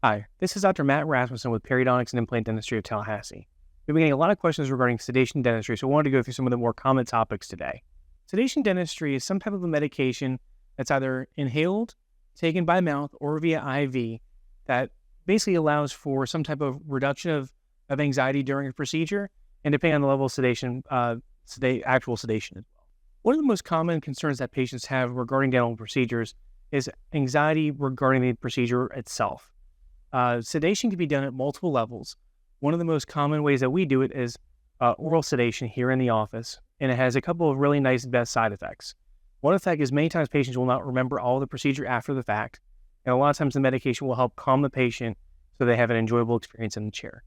Hi, this is Dr. Matt Rasmussen with Periodontics and Implant Dentistry of Tallahassee. We've been getting a lot of questions regarding sedation dentistry, so I wanted to go through some of the more common topics today. Sedation dentistry is some type of a medication that's either inhaled, taken by mouth, or via IV that basically allows for some type of reduction of anxiety during a procedure, and depending on the level of sedation, actual sedation as well. One of the most common concerns that patients have regarding dental procedures is anxiety regarding the procedure itself. Sedation can be done at multiple levels. One of the most common ways that we do it is oral sedation here in the office, and it has a couple of really nice best side effects. One effect is many times patients will not remember all the procedure after the fact, and a lot of times the medication will help calm the patient so they have an enjoyable experience in the chair.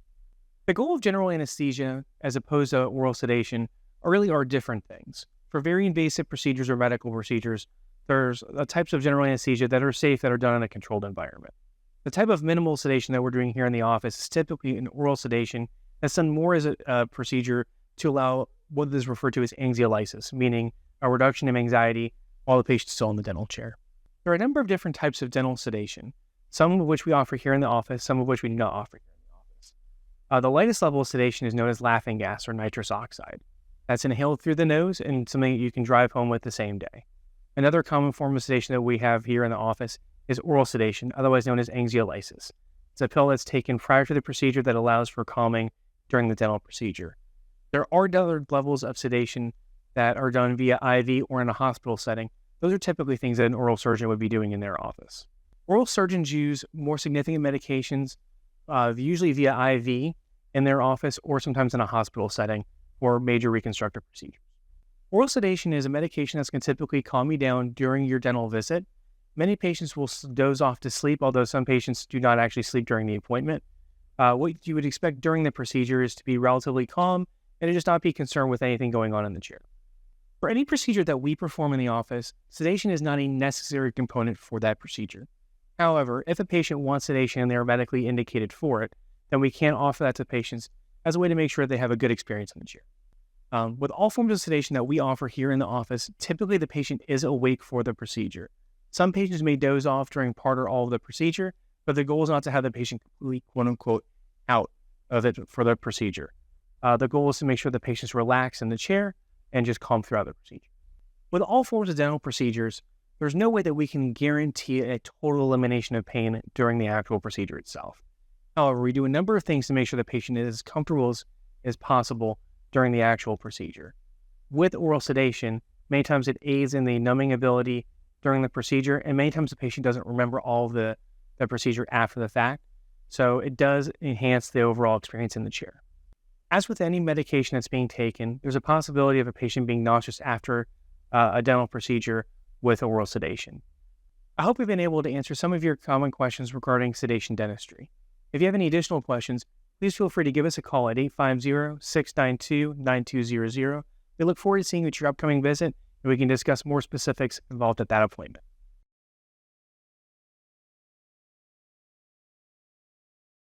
The goal of general anesthesia, as opposed to oral sedation, really are different things. For very invasive procedures or medical procedures, there's types of general anesthesia that are safe that are done in a controlled environment. The type of minimal sedation that we're doing here in the office is typically an oral sedation that's done more as a procedure to allow what is referred to as anxiolysis, meaning a reduction in anxiety while the patient's still in the dental chair. There are a number of different types of dental sedation, some of which we offer here in the office, some of which we do not offer here in the office. The lightest level of sedation is known as laughing gas or nitrous oxide. That's inhaled through the nose and something you can drive home with the same day. Another common form of sedation that we have here in the office is oral sedation, otherwise known as anxiolysis. It's a pill that's taken prior to the procedure that allows for calming during the dental procedure. There are other levels of sedation that are done via IV or in a hospital setting. Those are typically things that an oral surgeon would be doing in their office. Oral surgeons use more significant medications, usually via IV in their office or sometimes in a hospital setting for major reconstructive procedures. Oral sedation is a medication that's going to typically calm you down during your dental visit. Many patients will doze off to sleep, although some patients do not actually sleep during the appointment. What you would expect during the procedure is to be relatively calm and to just not be concerned with anything going on in the chair. For any procedure that we perform in the office, sedation is not a necessary component for that procedure. However, if a patient wants sedation and they are medically indicated for it, then we can offer that to patients as a way to make sure they have a good experience in the chair. With all forms of sedation that we offer here in the office, typically the patient is awake for the procedure. Some patients may doze off during part or all of the procedure, but the goal is not to have the patient completely, quote unquote, out of it for the procedure. The goal is to make sure the patient's relaxed in the chair and just calm throughout the procedure. With all forms of dental procedures, there's no way that we can guarantee a total elimination of pain during the actual procedure itself. However, we do a number of things to make sure the patient is as comfortable as possible during the actual procedure. With oral sedation, many times it aids in the numbing ability during the procedure, and many times the patient doesn't remember all of the procedure after the fact, so it does enhance the overall experience in the chair. As with any medication that's being taken, there's a possibility of a patient being nauseous after a dental procedure with oral sedation. I hope we've been able to answer some of your common questions regarding sedation dentistry. If you have any additional questions, please feel free to give us a call at 850-692-9200. We look forward to seeing you at your upcoming visit, and we can discuss more specifics involved at that appointment.